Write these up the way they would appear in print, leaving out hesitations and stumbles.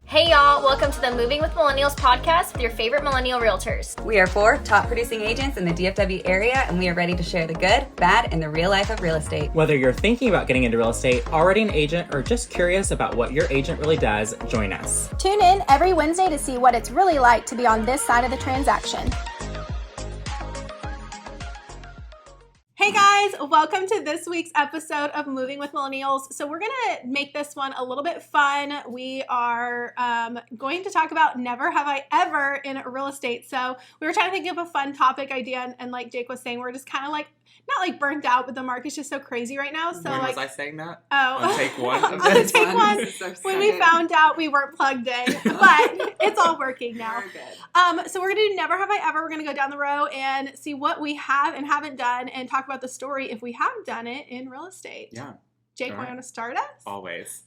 Hey y'all, welcome to the Moving with Millennials podcast with your favorite millennial realtors. We are 4 top producing agents in the DFW area, and we are ready to share the good, bad, and the real life of real estate. Whether you're thinking about getting into real estate, already an agent, or just curious about what your agent really does, join us. Tune in every Wednesday to see what it's really like to be on this side of the transaction. Hey guys, welcome to this week's episode of Moving with Millennials. So we're going to make this one a little bit fun. We are going to talk about never have I ever in real estate. So we were trying to think of a fun topic idea, and like Jake was saying, we're just kind of like, not like burnt out, but the market's just so crazy right now. So when like, was I saying that? Oh. On take one? On take one, when we found out we weren't plugged in, but it's all working now. So we're going to do never have I ever. We're going to go down the row and see what we have and haven't done and talk about the story if we have done it in real estate. Yeah. Jake, want to start us? Always.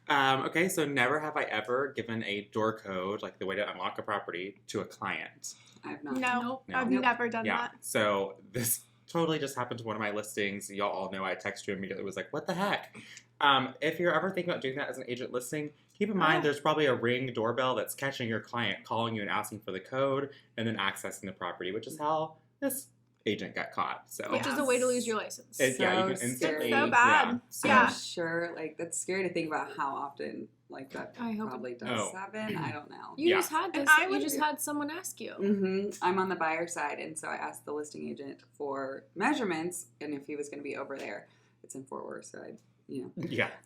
Okay, so never have I ever given a door code, like the way to unlock a property, to a client. I've not. No. I've never done that. So this totally just happened to one of my listings. Y'all all know I texted you immediately. It was like, what the heck? If you're ever thinking about doing that as an agent listing, keep in mind there's probably a Ring doorbell that's catching your client, calling you and asking for the code, and then accessing the the which is how this agent got caught. So Which is a way to lose your license. you can instantly. So bad. Yeah. I'm sure, like, that's scary to think about how often, like, that probably does happen. I don't know. You just had this. You just had someone ask you. Mm-hmm. I'm on the buyer side, and so I asked the listing agent for measurements, and if he was going to be over there. It's in Fort Worth, so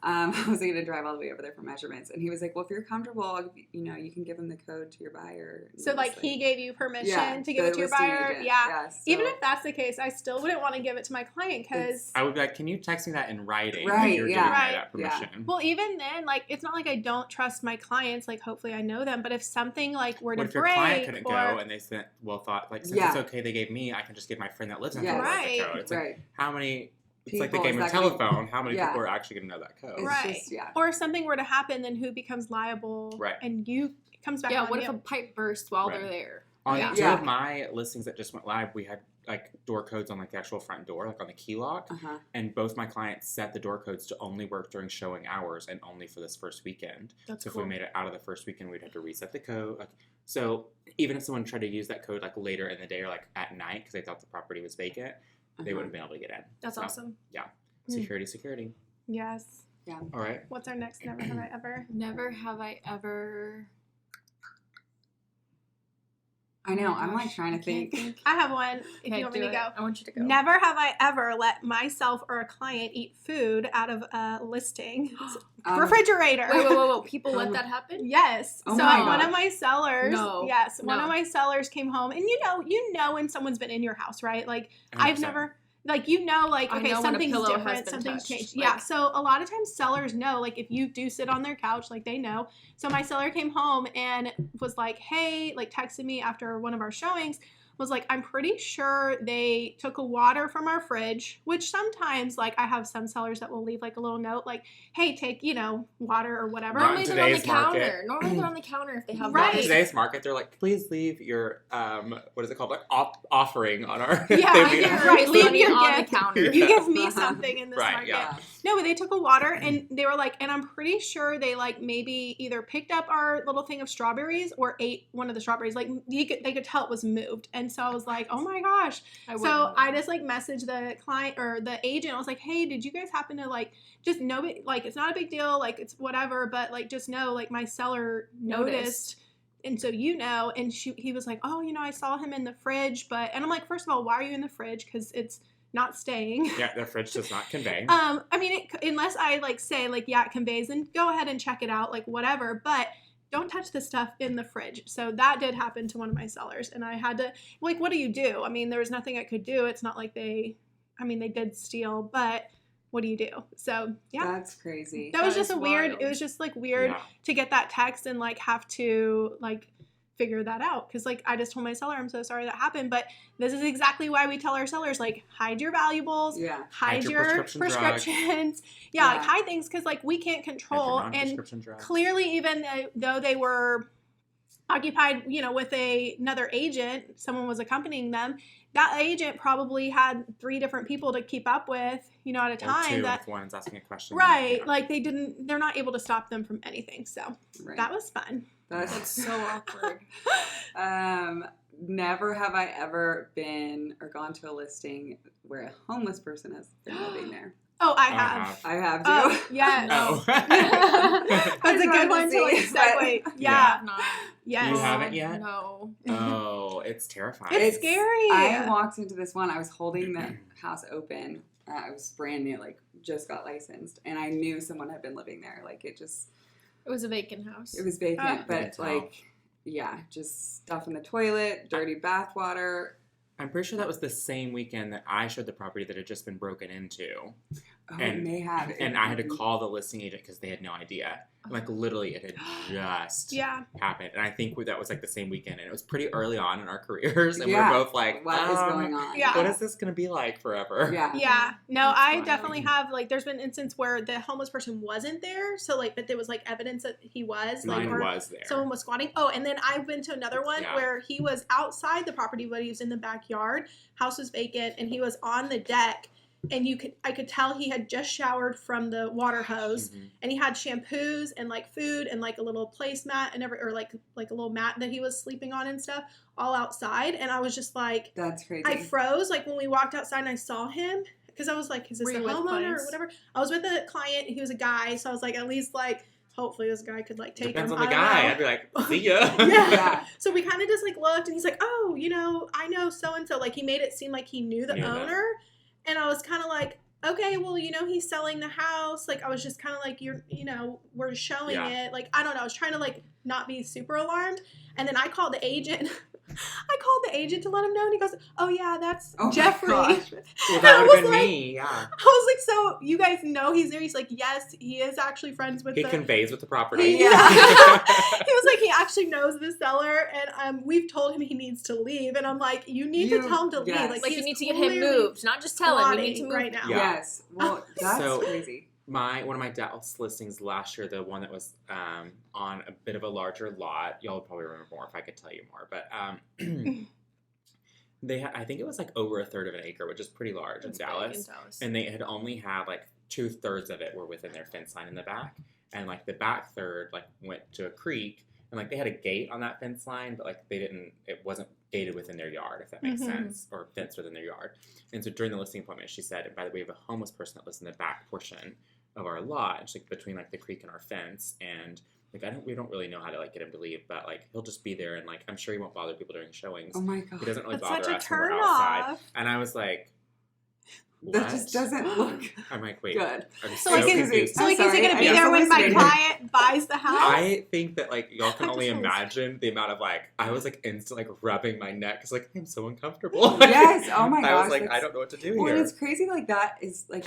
I was going to drive all the way over there for measurements, and he was like, well, if you're comfortable, you can give him the code to your buyer. So like he gave you permission to give it to your buyer? Agent. So. Even if that's the case, I still wouldn't want to give it to my client because I would be like, can you text me that in writing? Right, You're giving me that permission. Yeah. Well, even then, like, it's not like I don't trust my clients. Like, hopefully I know them. But if something like were to break, if your client couldn't go and they thought like, since it's okay they gave me, I can just give my friend that lives in Fort Worth the code. It's like, how many... It's like the game of telephone. How many people are actually going to know that code? Right. Or if something were to happen, then who becomes liable? Right. And it comes back on you. Yeah, what if a pipe bursts while they're there? On two of my listings that just went live, we had like door codes on like the actual front door, like on the key lock. And both my clients set the door codes to only work during showing hours and only for this first weekend. So if we made it out of the first weekend, we'd have to reset the code. So even if someone tried to use that code like later in the day or like at night because they thought the property was vacant, they wouldn't have been able to get in. That's awesome. Yeah. Security. Yes. Yeah. All right. What's our next never have I ever? Never have I ever... I know. I'm like trying to think. I have one. If you want me to go. I want you to go. Never have I ever let myself or a client eat food out of a listing. Refrigerator. Wait. People let that happen? Yes. Oh so one of my sellers. No. Yes. One of my sellers came home, and you know when someone's been in your house, right? Like 100%. I've never. Like, okay, something's different, something's changed. Yeah, so a lot of times sellers know, like, if you do sit on their couch, like, they know. So my seller came home and was like, hey, like, texted me after one of our showings, was like, I'm pretty sure they took a water from our fridge, which sometimes, like, I have some sellers that will leave, like, a little note, like, hey, take, water or whatever. Normally they're on the counter. Normally they're on the counter if they have water. In today's market, they're like, please leave your, what is it called? Like, offering on our... Leave your on gift. The counter. You give me something in this market. Yeah. No, but they took a water, and they were like, and I'm pretty sure they, like, maybe either picked up our little thing of strawberries or ate one of the strawberries. Like, they could tell it was moved. And so I was like, oh my gosh. I just like messaged the client or the agent. I was like, hey, did you guys happen to like just know, like, it's not a big deal, like, it's whatever, but like just know, like, my seller noticed. And so and he was like, oh, I saw him in the fridge, and I'm like, first of all, why are you in the fridge? Because it's not staying. Yeah, the fridge does not convey. I mean, unless I like say like, yeah, it conveys, then go ahead and check it out, like whatever, but don't touch the stuff in the fridge. So that did happen to one of my sellers, and I had to, like, what do you do? I mean, there was nothing I could do. It's not like they did steal, but what do you do? So, yeah. That's crazy. That was just weird, it was just like weird to get that text and like have to like figure that out. Cause like, I just told my seller, I'm so sorry that happened, but this is exactly why we tell our sellers, like, hide your valuables, hide your prescriptions. Like hide things. Cause like we can't control, and clearly even though they were occupied, with another agent, someone was accompanying them, that agent probably had 3 different people to keep up with, you know, at a time. Or 2 that if one's asking a question. right, Yeah. like they're not able to stop them from anything. So that was fun. That's so awkward. Never have I ever been or gone to a listing where a homeless person has been living there. Oh, I have. I have too. Oh, yes. Oh. That's a good one to like segue. Yeah. Yes. You haven't yet? No. Oh, it's terrifying. It's scary. I walked into this one. I was holding the house open. I was brand new, like just got licensed, and I knew someone had been living there. Like it was a vacant house. It was vacant, but like, yeah, just stuff in the toilet, dirty bath water. I'm pretty sure that was the same weekend that I showed the property that had just been broken into. Oh, and, it may have. And I had to call the listing agent because they had no idea. Like, literally, it had just happened. And I think that was, like, the same weekend. And it was pretty early on in our careers. And we were both like, what is going on? Yeah. What is this going to be like forever? Yeah. No, I definitely have, like, there's been an instance where the homeless person wasn't there. So, like, but there was, like, evidence that he was. Like, Mine was there. Someone was squatting. Oh, and then I've been to another one where he was outside the property, but he was in the backyard. House was vacant, and he was on the deck. And I could tell he had just showered from the water hose, and he had shampoos and like food and like a little placemat and or like a little mat that he was sleeping on and stuff all outside. And I was just like, that's crazy. I froze like when we walked outside and I saw him because I was like, is this the homeowner or whatever? I was with a client. He was a guy, so I was like, at least like hopefully this guy could like take Depends him. on the guy. I'd be like, see ya. Yeah. So we kind of just like looked, and he's like, oh, you know, I know so and so. Like he made it seem like he knew the owner. And I was kind of like, okay, well, you know, he's selling the house. Like, I was just kind of like, we're showing it. Like, I don't know. I was trying to, like, not be super alarmed. And then I called the agent. To let him know. And he goes, oh, yeah, that's Jeffrey. Well, that would have been me, yeah. I was like, so you guys know he's there? He's like, yes, he is actually friends with He conveys with the property. Yeah. He was like, he actually knows the seller. And we've told him he needs to leave. And I'm like, you need to tell him to leave. Like you need to get him moved. Not just tell him. You need to move right now. Yeah. Yes. Well, that's crazy. One of my dad's listings last year, the one that was on a bit of a larger lot, y'all would probably remember more if I could tell you more, but I think it was like over a third of an acre, which is pretty large in Dallas. And they had only had like 2/3 of it were within their fence line in the back. And like the back third like went to a creek, and like they had a gate on that fence line, but like it wasn't gated within their yard, if that makes sense, or fenced within their yard. And so during the listing appointment, she said, and by the way, we have a homeless person that lives in the back portion of our lot, and like between like the creek and our fence, and like we don't really know how to like get him to leave, but like he'll just be there, and like I'm sure he won't bother people during showings. Oh my god, he doesn't really That's bother such a us when we're turn outside. off. And I was like, what? That just doesn't look I'm like, wait, good. I'm So like, confused. is it going to be there when my client buys the house? I think that like y'all can only imagine the amount of like I was like instantly like rubbing my neck because like I'm so uncomfortable. Yes. Oh my gosh. I was like, I don't know what to do here. Well, it's crazy. Like that is like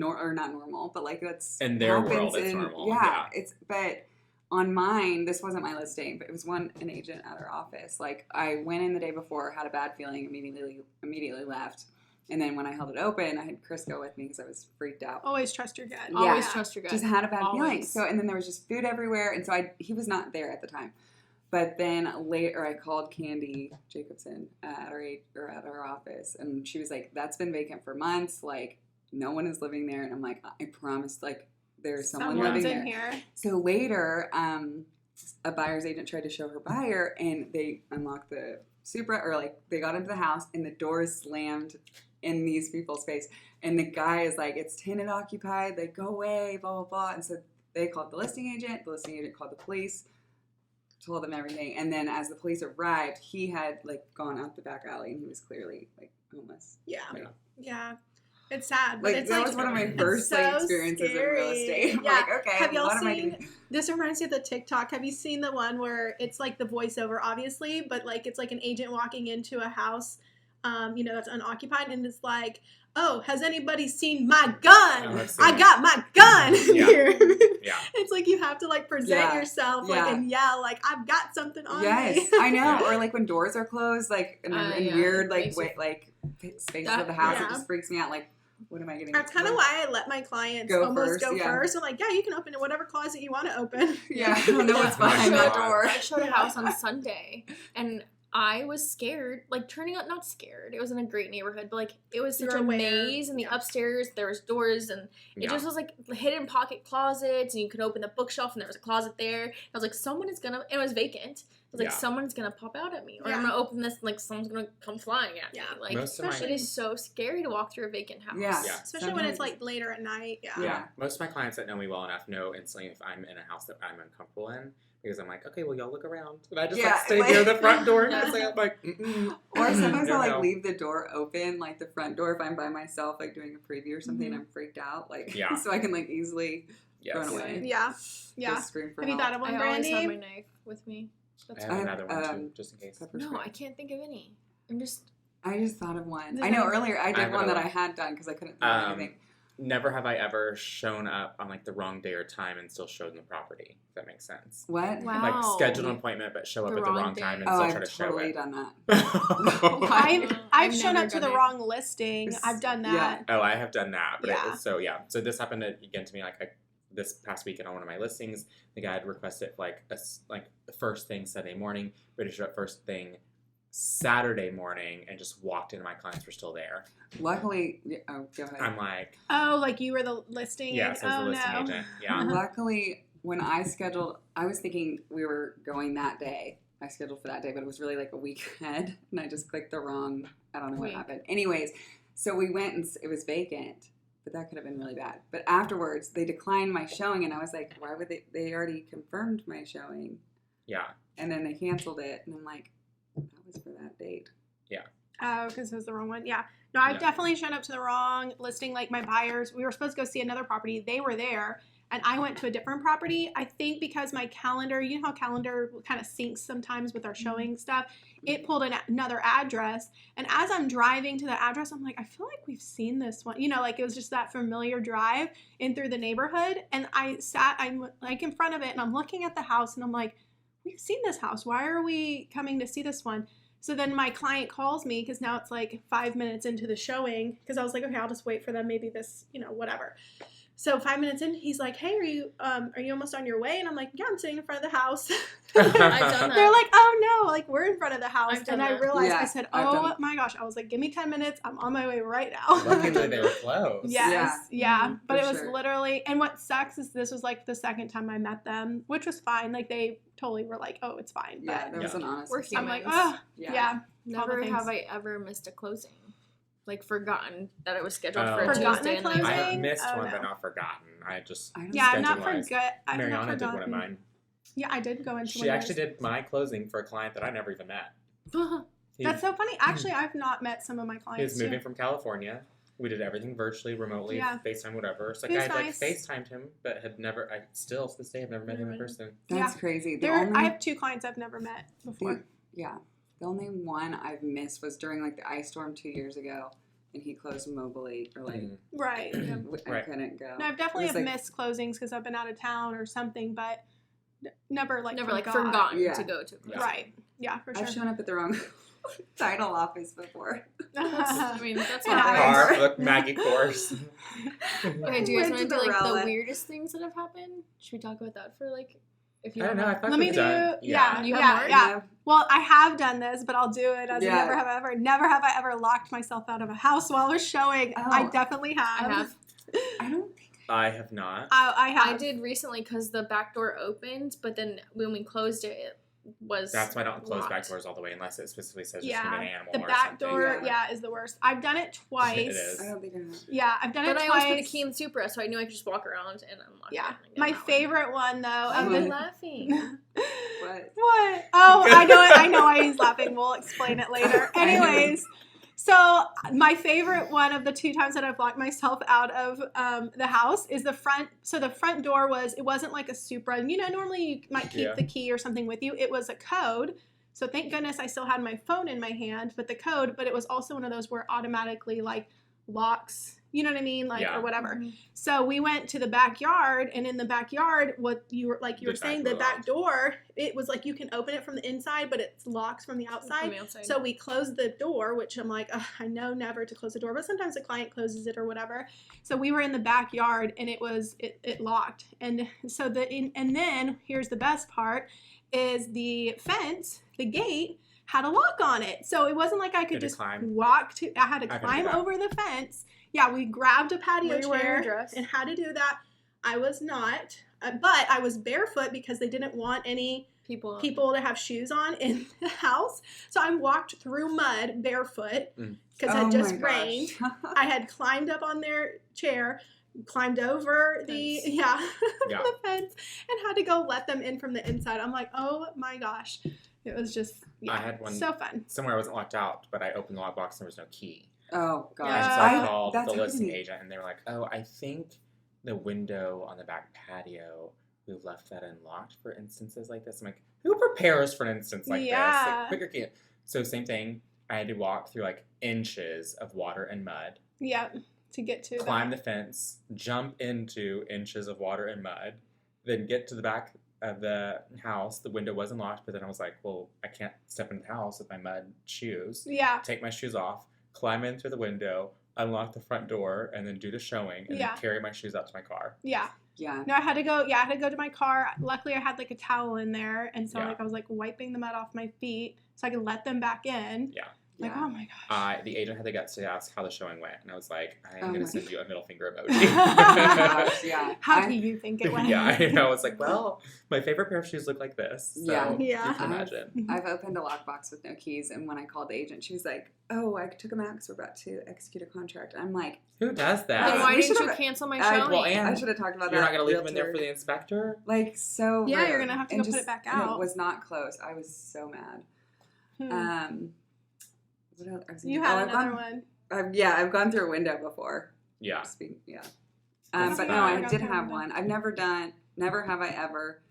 or not normal, but like that's in their world. It's normal. Yeah. But on mine, this wasn't my listing, but it was an agent at our office. Like I went in the day before, had a bad feeling, immediately left. And then when I held it open, I had Chris go with me because I was freaked out. Always trust your gut. Yeah. Always trust your gut. Just had a bad feeling. So, and then there was just food everywhere. And so he was not there at the time. But then later I called Candy Jacobson at our office. And she was like, that's been vacant for months. Like, no one is living there. And I'm like, I promised, like, there's someone living there. Here. So later, a buyer's agent tried to show her buyer, and they unlocked the Supra, or like they got into the house, and the door slammed in these people's face. And the guy is like, it's tenant occupied, like go away, blah, blah, blah. And so they called the listing agent called the police, told them everything. And then as the police arrived, he had like gone out the back alley, and he was clearly like homeless. Yeah. Like, yeah. It's sad, but like, it's that like was one of my first so like experiences scary. in real estate. I'm yeah. like, okay, have y'all what am I seen? doing? This reminds me of the TikTok. Have you seen the one where it's like the voiceover, obviously, but like it's like an agent walking into a house, that's unoccupied, and it's like, oh, has anybody seen my gun? I got my gun here. Yeah. It's like you have to like present yourself like and yell like I've got something on me. Yes, I know. Or like when doors are closed, like in weird like spaces of the house, it just freaks me out. Like, what am I getting? That's kind of why I let my clients go first. I'm like, yeah, you can open whatever closet you want to open. Yeah, I don't know what's behind that door. I showed a house on Sunday, and I was scared, like turning out, not scared. It was in a great neighborhood, but like it was such You're a aware. maze. And the upstairs, there was doors, and it just was like hidden pocket closets, and you could open the bookshelf, and there was a closet there. I was like, someone is gonna. It was vacant. I was like, someone's gonna pop out at me, or I'm gonna open this, and like someone's gonna come flying at me. Like, it is so scary to walk through a vacant house. Yeah, especially when it's like later at night. Yeah. Most of my clients that know me well enough know instantly if I'm in a house that I'm uncomfortable in. Because I'm like, okay, well, y'all look around. And I just stay near the front door. And I'm like, Or sometimes I'll leave the door open, like the front door, if I'm by myself, like doing a preview or something, I'm freaked out. Like, so I can like easily run away. Yeah. Just scream for help. Have you thought of one, Brandie? I always have my knife with me. I have another one too, just in case. No, I can't think of any. I just thought of one. I know earlier I did one that I had done because I couldn't think of anything. Never have I ever shown up on like the wrong day or time and still showed the property. If that makes sense. What? Wow. Like schedule an appointment but show up at the wrong time and still try to show it. I've totally done that. I've shown up to the wrong listing. I've done that. Oh, I have done that. But so this happened again to me this past weekend on one of my listings. The guy had requested like the first thing Sunday morning, but he showed up first thing Saturday morning and just walked in and my clients were still there. Luckily, go ahead. I'm like... Oh, like you were the listing agent? Yes, I was the listing agent. Yeah. Luckily, when I scheduled, I was thinking we were going that day. I scheduled for that day, but it was really like a week ahead, and I just clicked the wrong, I don't know what happened. Anyways, so we went and it was vacant, but that could have been really bad. But afterwards, they declined my showing, and I was like, why would they already confirmed my showing. Yeah. And then they canceled it, and I'm like, that was for that date. Yeah. Oh, because it was the wrong one. Yeah. No, I've definitely shown up to the wrong listing. Like my buyers, we were supposed to go see another property. They were there, and I went to a different property. I think because my calendar, you know how calendar kind of syncs sometimes with our showing stuff, it pulled another address. And as I'm driving to the address, I'm like, I feel like we've seen this one. You know, like it was just that familiar drive in through the neighborhood. And I'm like in front of it, and I'm looking at the house, and I'm like, we've seen this house. Why are we coming to see this one? So then my client calls me because now it's like 5 minutes into the showing because I was like, okay, I'll just wait for them. Maybe this, whatever. So 5 minutes in, he's like, hey, are you almost on your way? And I'm like, yeah, I'm sitting in front of the house. I've done that. They're like, oh no, like we're in front of the house. And I realized, I said, oh my gosh. I was like, give me 10 minutes. I'm on my way right now. Luckily they were closed. Yes. Yeah. But it was sure. literally, and what sucks is this was like the second time I met them, which was fine. Like they totally were like, oh, it's fine. Yeah, that was an honest experience. I'm like, oh, yeah. Never have I ever missed a closing. Like forgotten that it was scheduled for a Forgotten Tuesday. a closing? I have missed one, but not forgotten. I'm not forget. Mariana did one of mine. Yeah, I did go into. She actually did my closing for a client that I never even met. That's so funny. Actually, I've not met some of my clients. He was moving from California. We did everything virtually, remotely, FaceTime, whatever. So I had FaceTimed him, but had never. I still to this day have never met him in person. That's crazy. I have 2 clients I've never met before. The only one I've missed was during like the ice storm 2 years ago, and he closed mobily or like right. I couldn't go. No, I've definitely missed closings because I've been out of town or something, but never forgotten to go to. Yeah. Right. Yeah, for sure. I've shown up at the wrong title office before. That's Look, Maggie course. Okay, do you guys want to do like the weirdest things that have happened? Should we talk about that for like? If you I don't know. Let me do. Yeah. You have more? Yeah. Well, I have done this, but I'll do it as never have I ever locked myself out of a house while I was showing. Oh, I definitely have. I have. I don't think I have not. I have. I did recently because the back door opened, but then when we closed it, it was That's why I don't close locked. back doors all the way unless it specifically says it's an animal the or back something. door, is the worst. I've done it twice. It is. I don't think I have. Yeah, I've done it twice. But I always put a key in the Supra, so I knew I could just walk around and unlock it. Yeah. My favorite one, though. I'm laughing. What? Oh, I know why he's laughing. We'll explain it later. Anyways, so my favorite one of the 2 times that I've locked myself out of the house is the front. So the front door wasn't like a Supra. Normally you might keep the key or something with you. It was a code. So thank goodness I still had my phone in my hand, but it was also one of those where automatically like locks, you know what I mean? Or whatever. Mm-hmm. So we went to the backyard, and in the backyard, what you were saying, the back door, it was like you can open it from the inside, but it's locked from the outside. So we closed the door, which I'm like, I know never to close the door, but sometimes the client closes it or whatever. So we were in the backyard, and it locked. And so and then here's the best part is the fence, the gate had a lock on it. So it wasn't like I could just walk to, I had to climb over the fence. Yeah, we grabbed a patio chair and had to do that. I was not, but I was barefoot because they didn't want any people to have shoes on in the house. So I walked through mud barefoot because it just rained. I had climbed up on their chair, climbed over the the fence, and had to go let them in from the inside. I'm like, oh my gosh. It was just I had one so fun. Somewhere I wasn't locked out, but I opened the lockbox and there was no key. Oh gosh. And so I called the listing agent and they were like, oh, I think the window on the back patio, we've left that unlocked for instances like this. I'm like, who prepares for an instance like this? Like, put your key in. So same thing. I had to walk through like inches of water and mud. Yeah, to get to climb the fence, jump into inches of water and mud, then get to the back of the house. The window wasn't locked, but then I was like, well, I can't step into the house with my mud shoes. Yeah. Take my shoes off, climb in through the window, unlock the front door, and then do the showing, and then carry my shoes out to my car. Yeah. Yeah. No, I had to go to my car. Luckily, I had like a towel in there, and so like I was like wiping the mud off my feet so I could let them back in. Yeah. Like, oh my gosh. The agent had the guts to ask how the showing went, and I was like, I am going to send you a middle finger emoji. Yeah. How do you think it went? Yeah, I know. It's like, well, my favorite pair of shoes look like this. So you can imagine. I've opened a lockbox with no keys, and when I called the agent, she was like, oh, I took them out because we're about to execute a contract. I'm like, who does that? Then why didn't you cancel my showing? I should have talked about that. You're not going to leave them in there for the inspector? Like, so yeah, rude. You're going to have to go put it back out. And it was not close. I was so mad. You had another one. I've gone through a window before. Yeah. But no, I did have one. I've never have I ever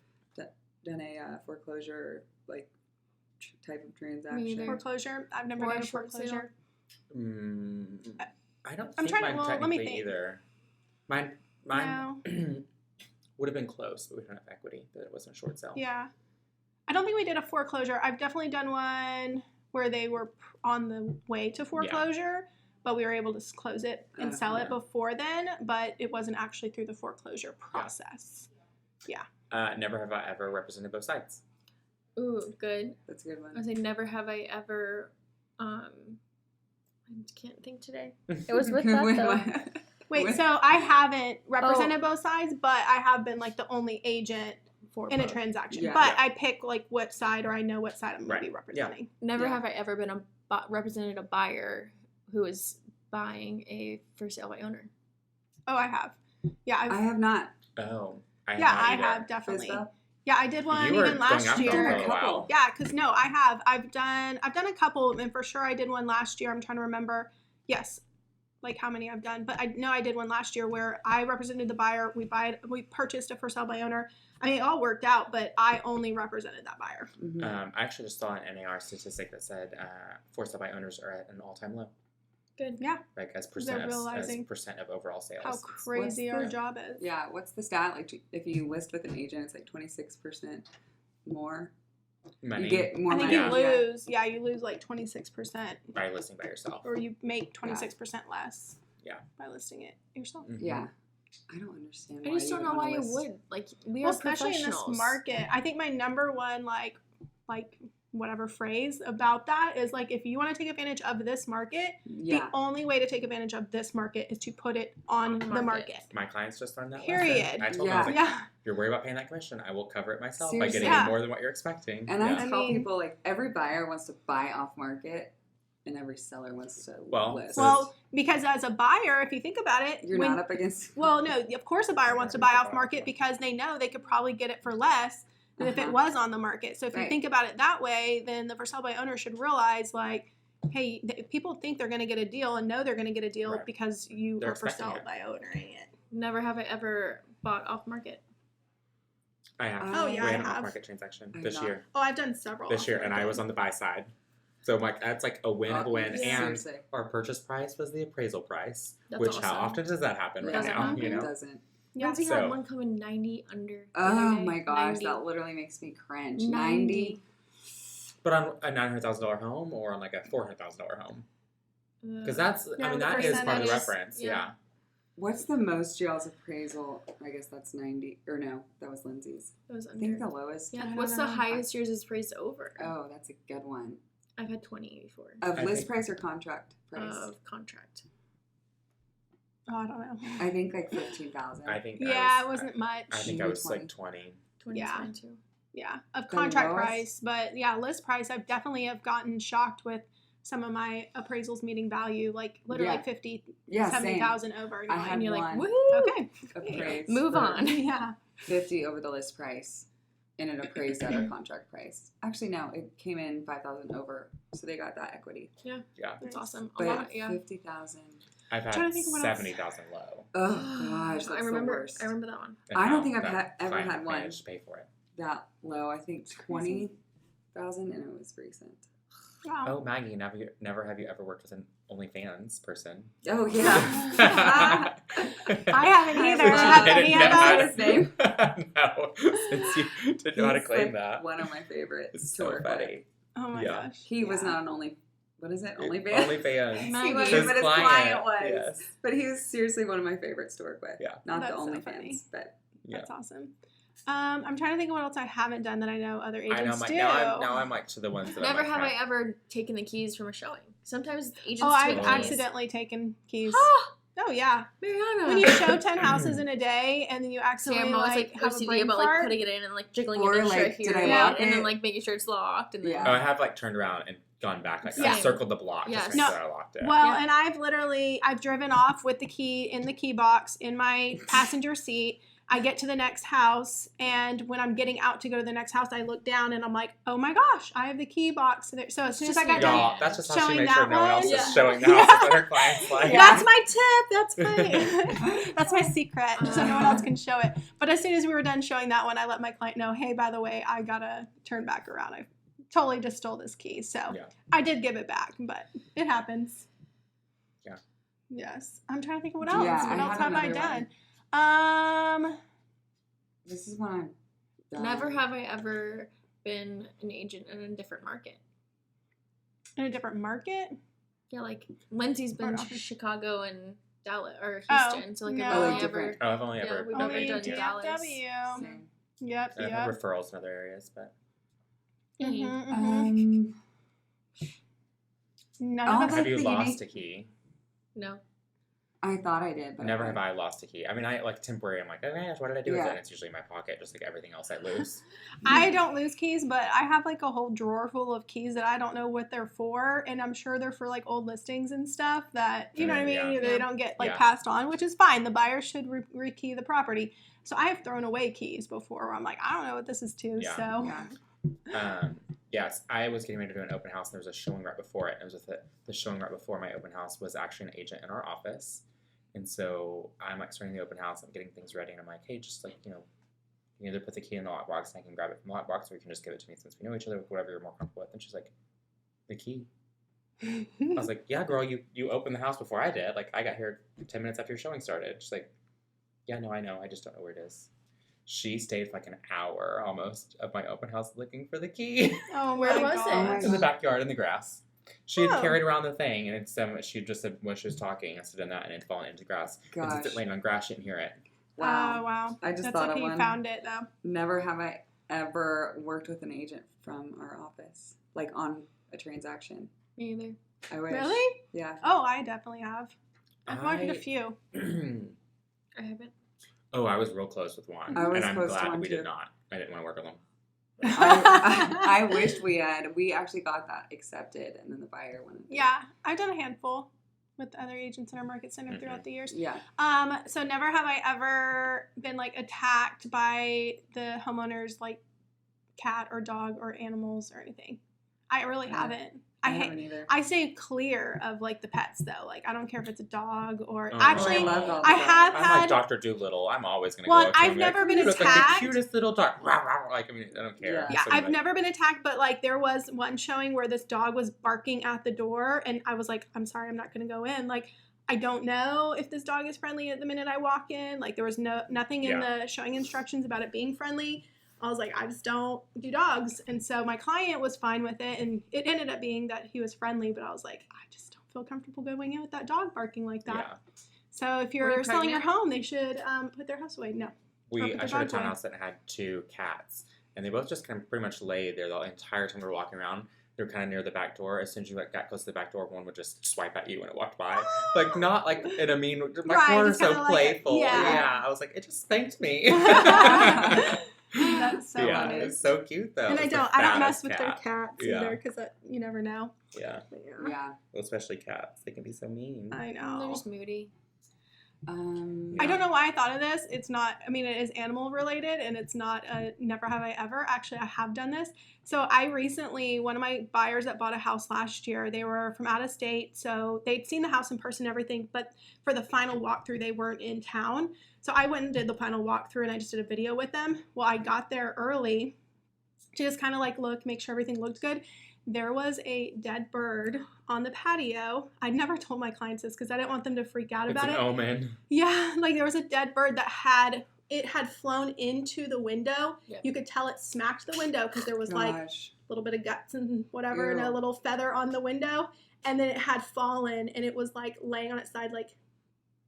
done a foreclosure like type of transaction. Foreclosure? I've never done a foreclosure. I don't think mine technically either. Mine would have been close, but we don't have equity, but it wasn't a short sale. Yeah. I don't think we did a foreclosure. I've definitely done one where they were on the way to foreclosure, but we were able to close it and sell it before then, but it wasn't actually through the foreclosure process. Yeah. Never have I ever represented both sides. Ooh, good. That's a good one. I say never have I ever, I can't think today. It was with that though. Wait, so I haven't represented both sides, but I have been like the only agent in a transaction. I pick like what side, or I know what side I'm going to be representing. Never have I ever been represented a buyer who is buying a for sale by owner. Oh, I have. Yeah, I have not. Oh, I have definitely. Yeah, I did one even last year. Yeah, because no, I have. I've done a couple, and for sure I did one last year. I'm trying to remember. Yes. Like how many I've done, but I know I did one last year where I represented the buyer. We purchased a for sale by owner. I mean, it all worked out, but I only represented that buyer. I actually just saw an NAR statistic that said for sale by owners are at an all-time low. Good, yeah. Like as percent of overall sales. How crazy our job is. Yeah, what's the stat? Like if you list with an agent, it's like 26% more. Money. You get more money. You lose. Yeah, you lose like 26% by listing by yourself, or you make 26% less. Yeah, by listing it yourself. Yeah, I don't understand. I just don't know why you would. Like we are especially in this market. I think my number one like whatever phrase about that is like if you want to take advantage of this market, the only way to take advantage of this market is to put it on the market. My clients just learned that. Period. I told them, I was like, if you're worried about paying that commission, I will cover it myself by getting you more than what you're expecting. And I tell people like every buyer wants to buy off market, and every seller wants to list. Well, because as a buyer, if you think about it, you're not up against. Well, no, of course a buyer wants to buy off market because they know they could probably get it for less than if it was on the market. So if you think about it that way, then the for sale by owner should realize like, hey, people think they're going to get a deal and know they're going to get a deal because you are for sale by owning it. Never have I ever bought off market. I have. Oh yeah, we had an off market transaction this year. Oh, I've done several this year, and I was on the buy side. So I'm like, that's like a win of a win. And our purchase price was the appraisal price. That's which awesome. How often does that happen right now? You know? It doesn't. Lindsay had one come in 90 under. Oh my gosh, 90. That literally makes me cringe. 90. But on a $900,000 home or on like a $400,000 home? Because that's, I mean, that is part of the reference. Yeah. What's the most y'all's appraisal? I guess that's 90. Or no, that was Lindsay's. That was under. I think the lowest. Yeah. What's the highest yours is appraised over? Oh, that's a good one. I've had 20 before. Of list price or contract price? Of contract. Oh, I don't know. I think like 15,000. I think. It wasn't much. I think I was like 20. 20, Yeah. 22. Yeah, of contract price, but yeah, list price. I've definitely have gotten shocked with some of my appraisals meeting value, like literally 50, 70,000 over. And you're like, woo! Okay, appraised move on. Yeah, 50 over the list price, and it appraised at our contract price. Actually, no, it came in 5,000 over, so they got that equity. Yeah, that's awesome. But 50,000. I've had 70,000 low. Oh gosh, that's the worst. I remember that one. And I don't think I've ever had one managed to pay for it that low. I think 20,000, and it was recent. wow. Oh, Maggie, never have you ever worked with an OnlyFans person? Oh yeah. I haven't either. Have any of us? His name? No, since you didn't know how to claim that. One of my favorites. It's so funny. Oh my gosh. He was not an what is it? OnlyFans? OnlyFans. He was, his but his client was. Yes. But he was seriously one of my favorites to work with. Yeah. Not That's the so OnlyFans, funny. but That's awesome. I'm trying to think of what else I haven't done that I know other agents do. Now I'm like to the ones that Never I'm like, have I ever taken the keys from a showing. Sometimes agents I've take accidentally taken keys. Oh yeah, Mariana. when you show 10 houses in a day and then you accidentally I'm always like have a OCD brain about fart. putting it in and like jiggling or it in like, here did I lock and it? then like making sure it's locked and then Yeah. Oh, I have like turned around and gone back. Like Yeah. I circled the block just to make sure I locked it. Well, and I've driven off with the key in the key box in my passenger seat. I get to the next house, and when I'm getting out to go to the next house, I look down and I'm like, oh my gosh, I have the key box there. So as soon as I got done that's just how she showing makes sure that no one else one. is showing the house that her clients like. That's my tip. That's my secret, so no one else can show it. But as soon as we were done showing that one, I let my client know, hey, by the way, I gotta turn back around. I totally just stole this key. So I did give it back, but it happens. Yeah. Yes. I'm trying to think of what else. Yeah, what else have I done? This is one I'm done. Never have I ever been an agent in a different market. In a different market? Yeah, like Lindsay's been to Chicago and Dallas or Oh, Houston. So like no. I've only ever I've only ever we've Only never done Dallas. DFW. Same. Yep. I've had referrals in other areas, but None of us. have you lost a key? No. I thought I did, but Never have I lost a key. I mean, I like temporary. I'm like, oh my gosh, what did I do with it? And it's usually in my pocket, just like everything else I lose. I don't lose keys, but I have like a whole drawer full of keys that I don't know what they're for, and I'm sure they're for like old listings and stuff that you know what I mean. Yeah. They don't get like passed on, which is fine. The buyer should rekey the property. So I have thrown away keys before where I'm like, I don't know what this is to. Yeah. So Yes, I was getting ready to do an open house, and there was a showing right before it. And it was with the showing right before my open house was actually an agent in our office. And so I'm like starting the open house, I'm getting things ready, and I'm like, hey, just like, you can either put the key in the lockbox and I can grab it from the lockbox, or you can just give it to me since we know each other, whatever you're more comfortable with. And she's like, the key. I was like, yeah, girl, you opened the house before I did. Like, I got here 10 minutes after your showing started. She's like, yeah, no, I know. I just don't know where it is. She stayed for like an hour almost of my open house looking for the key. Oh, where was it? In the backyard in the grass. She had carried around the thing, and it's she just said when she was talking, I stood in that, and it fallen into the grass. Gosh. And since it laying on grass, she didn't hear it. Wow. Wow. I just That's thought okay of one. You found it though. Never have I ever worked with an agent from our office, like on a transaction. Me either. I wish. Really? Yeah. Oh, I definitely have. I've worked with a few. I haven't. Oh, I was real close with one, I was and I'm close to glad one we too. did not. I didn't want to work with them. I wished we had. We actually got that accepted, and then the buyer wanted. Yeah, I've done a handful with other agents in our market center throughout the years. Yeah. So never have I ever been like attacked by the homeowner's like cat or dog or animals or anything. I really haven't. I haven't either. I stay clear of like the pets though. Like I don't care if it's a dog or Oh, actually I love all the I dogs. have I'm had like Dr. Doolittle. I'm always going to Well, go up to I've him and never be been like, you look like attacked. the cutest little dog. Like, I mean, I don't care. Yeah, So I've like, never been attacked, but like there was one showing where this dog was barking at the door, and I was like, I'm sorry, I'm not going to go in. Like, I don't know if this dog is friendly at the minute I walk in. Like, there was nothing in the showing instructions about it being friendly. I was like, I just don't do dogs. And so my client was fine with it, and it ended up being that he was friendly, but I was like, I just don't feel comfortable going in with that dog barking like that. Yeah. So if you're selling your home, they should put their house away. No. I showed a townhouse that had 2 cats, and they both just kind of pretty much laid there the entire time we were walking around. They're kind of near the back door. As soon as you got close to the back door, one would just swipe at you when it walked by. Like, not like in a mean... My corner's so playful. Yeah. I was like, it just spanked me. That's so funny. It's so cute, though. And I don't mess with their cats either, because you never know. Yeah. Yeah. Well, especially cats. They can be so mean. I know. They're just moody. I don't know why I thought of this. It's not, I mean, it is animal related, and it's not a never have I ever. Actually, I have done this. So I recently, one of my buyers that bought a house last year, they were from out of state. So they'd seen the house in person and everything, but for the final walkthrough, they weren't in town. So I went and did the final walkthrough, and I just did a video with them. Well, I got there early to just kind of like look, make sure everything looked good. There was a dead bird on the patio. I never told my clients this because I didn't want them to freak out about it. It's an omen. Yeah, like there was a dead bird that had flown into the window. Yep. You could tell it smacked the window because there was like a little bit of guts and whatever and a little feather on the window. And then it had fallen, and it was like laying on its side, like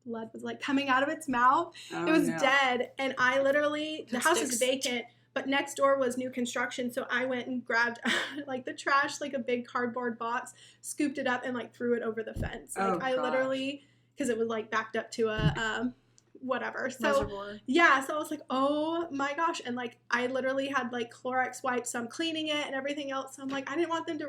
blood was like coming out of its mouth. It was dead. And I literally, the house is vacant. But next door was new construction, so I went and grabbed like the trash, like a big cardboard box, scooped it up, and like threw it over the fence. Like I literally, because it was like backed up to a whatever. So reservoir. Yeah, so I was like, oh my gosh, and like I literally had like Clorox wipes, so I'm cleaning it and everything else. So I'm like, I didn't want them to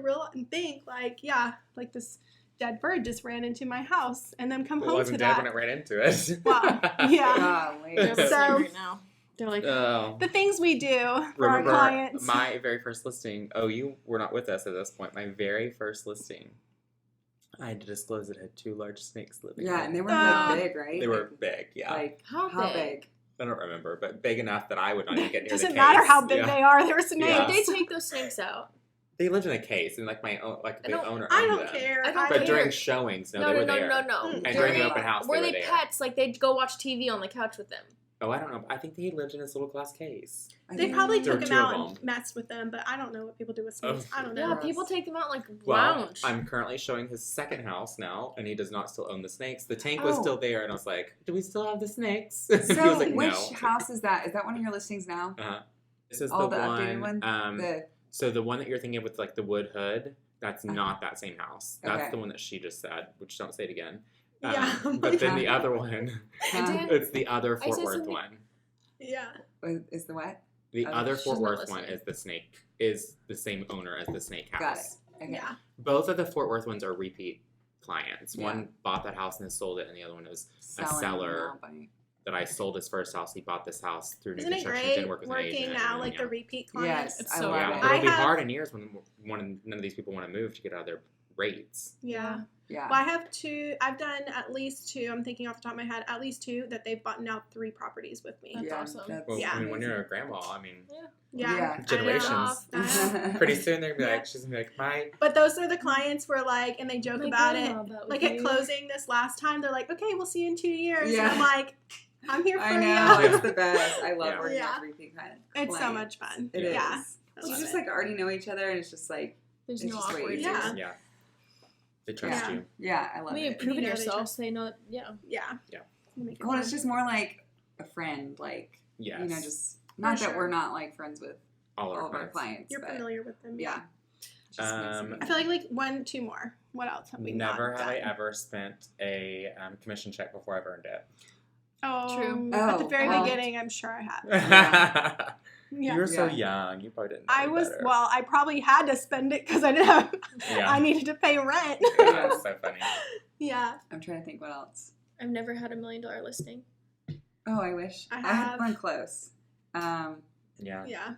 think like, yeah, like this dead bird just ran into my house and then come home to that. It wasn't dead when it ran into it. Wow. Yeah. So right now. They're like, the things we do for our clients. My very first listing, you were not with us at this point. My very first listing, I had to disclose it had 2 large snakes living in it. And they were like big, right? They were big, yeah. Like, how big? I don't remember, but big enough that I would not even get near the case. Doesn't matter how big they are, they were snakes. Yeah. They take those snakes out. They lived in a case, and like my own, like the owner. I don't care. But during showings, they were there. No. And during the open house, were they pets? Like they'd go watch TV on the couch with them. Oh, I don't know. I think they lived in this little glass case. They probably took them out and messed with them, but I don't know what people do with snakes. I don't know. Yeah, people take them out like lounge. I'm currently showing his second house now, and he does not still own the snakes. The tank was still there, and I was like, do we still have the snakes? So he was like, which house is that? Is that one of your listings now? This is the updated one? So the one that you're thinking of with like the wood hood, that's not that same house. That's the one that she just said, which don't say it again. But then the other one, it's the other Fort Worth one. Yeah. Is the what? The other Fort Worth one is the snake, is the same owner as the snake house. Got it. Okay. Yeah. Both of the Fort Worth ones are repeat clients. One bought that house and then sold it, and the other one was a seller that I sold his first house. He bought this house through new construction. Didn't work with an agent. Working now, like the repeat clients. Yes, I love it. It'll be hard in years when none of these people want to move to get out of their rates. Yeah. Well, I have 2. I've done at least 2. I'm thinking off the top of my head, at least 2 that they've bought now 3 properties with me. That's awesome. Well, I mean, when you're a grandma, I mean, generations. Pretty soon they're gonna be like, she's gonna be like, my. But those are the clients where like, and they joke about it. Like at closing this last time, they're like, okay, we'll see you in 2 years. Yeah. And I'm like, I'm here for you. I know, it's the best. I love working with repeat clients. It's so much fun. It is. You just like already know each other, and it's just like there's no awkward. Yeah. They trust you. Yeah, I love it. You've proven yourself. They know. Yeah. Well, it's just more like a friend, like you know, just not that we're not like friends with all of our clients. You're familiar with them. Yeah. I feel like 1, 2 more. What else have we never have I ever spent a commission check before I've earned it. Oh, true. At the very beginning, I'm sure I have. You were so young. You probably didn't know better. Well, I probably had to spend it because I didn't have, I needed to pay rent. That's so funny. Yeah. I'm trying to think what else. I've never had $1 million listing. Oh, I wish. I had one close. Yeah.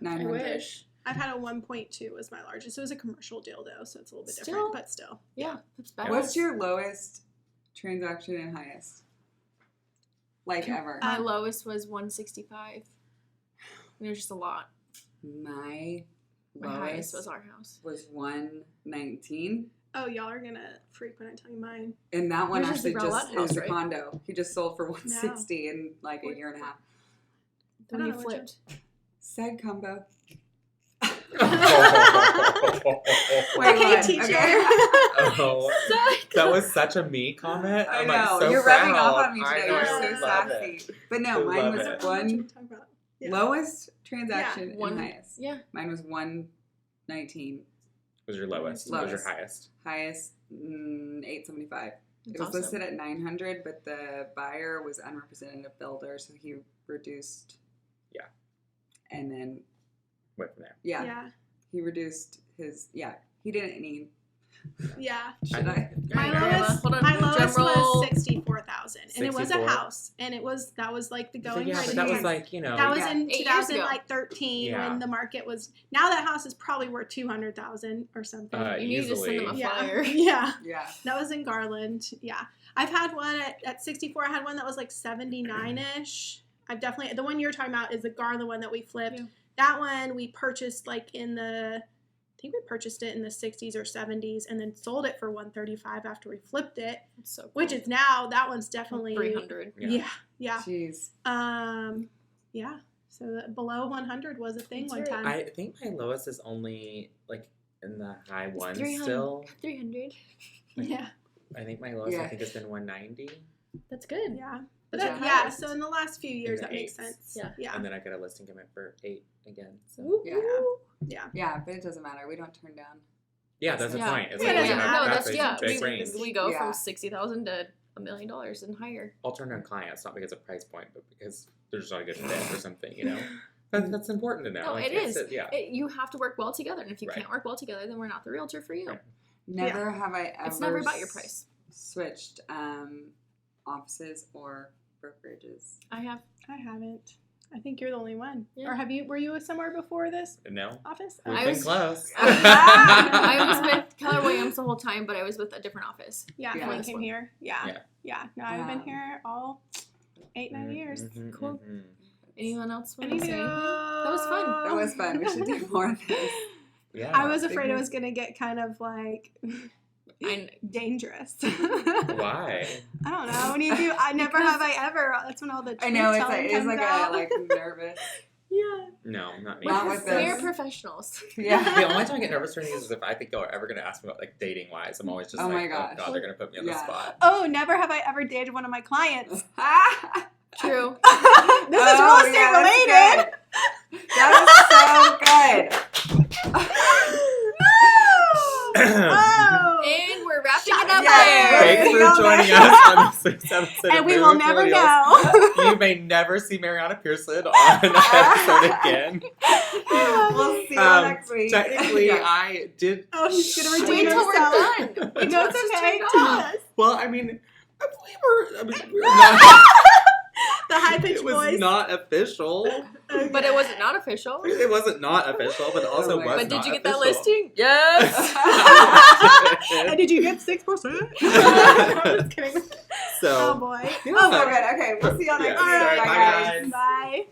900. I wish. I've had a 1.2 was my largest. It was a commercial deal though, so it's a little bit different, but still. Yeah, that's bad. What's your lowest transaction and highest? Like ever? My lowest was 165. It was just a lot. My highest was our house. Was 119. Oh, y'all are gonna freak when I tell you mine. And that one actually is a condo. He just sold for 160 in like a year and a half. Then you flipped. Said combo. Okay, teacher. That was such a me comment. I know. Like, you're rubbing off on me today. You're so sassy. But no, mine was one lowest transaction and highest. Yeah. Mine was 119. was your lowest? What was your highest? Highest, $875. It was awesome. listed at $900, but the buyer was unrepresentative builder, so he reduced. Yeah. And then. Went from there. Yeah. He reduced his. Yeah. He didn't need. Yeah. Should I? My lowest was 64,000, and it was a house, and that was like the going rate. But that was like, you know, that was in 2013 when the market was. Now that house is probably worth 200,000 or something. You need to send them a flyer. Yeah. That was in Garland. Yeah, I've had one at 64. I had one that was like 79ish. I've definitely the one you're talking about is the Garland one that we flipped. Yeah. That one we purchased like in the. I think we purchased it in the 60s or 70s and then sold it for $135 after we flipped it. That's so cool. Which is now that one's definitely $300. Yeah. Jeez. Yeah. So below 100 was a thing one time. I think my lowest is only like in the high ones still. 300. Yeah. I think my lowest I think has been 190. That's good. Yeah. But so in the last few years that makes sense. Yeah. And then I got a listing coming for 8 again. So. Yeah, but it doesn't matter. We don't turn down. Yeah, that's the point. It's We go from $60,000 to $1 million and higher. I'll turn down clients not because of price point, but because they're just not a good fit or something. You know, that's important to know. No, it is. You have to work well together, and if you can't work well together, then we're not the realtor for you. Right. Never have I ever. It's never about your price. Switched offices or brokerages. I haven't. I think you're the only one. Yeah. Or were you somewhere before this? No. Office? We've been close. I was with Keller Williams the whole time, but I was with a different office. Yeah, when we came here. Yeah. No, I've been here all 8-9 years. Cool. Anyone else want to say? That was fun. That was fun. We should do more of this. Yeah. I was afraid it was going to get kind of like... dangerous. Why? I don't know. When you do, never have I ever. That's when all the I know it's like out. a nervous. Yeah. No, not me. Not with We're professionals. Yeah. The only time I get nervous during these is if I think you're ever going to ask me about like dating wise. I'm always just oh like, my gosh. oh god, they're going to put me on the spot. Oh, never have I ever dated one of my clients. True. This is real estate related. That was so good. And we're wrapping it up there. Thanks for joining us on this week's episode. And we will never know. You may never see Mariana Pearson on an episode again. We'll see you next week. Technically, I did. Oh, he's going to redeem Wait till himself. we're done. We know it's okay. Tell us. Well, I mean, we were not. The high-pitched voice. It was not official. Okay. But it wasn't not official. It wasn't not official, but it also was not official. But did you get that listing? Yes. And did you get 6%? I'm just kidding. So, oh boy. Oh, so good. Okay, we'll see y'all next week. All right, bye, guys. Bye.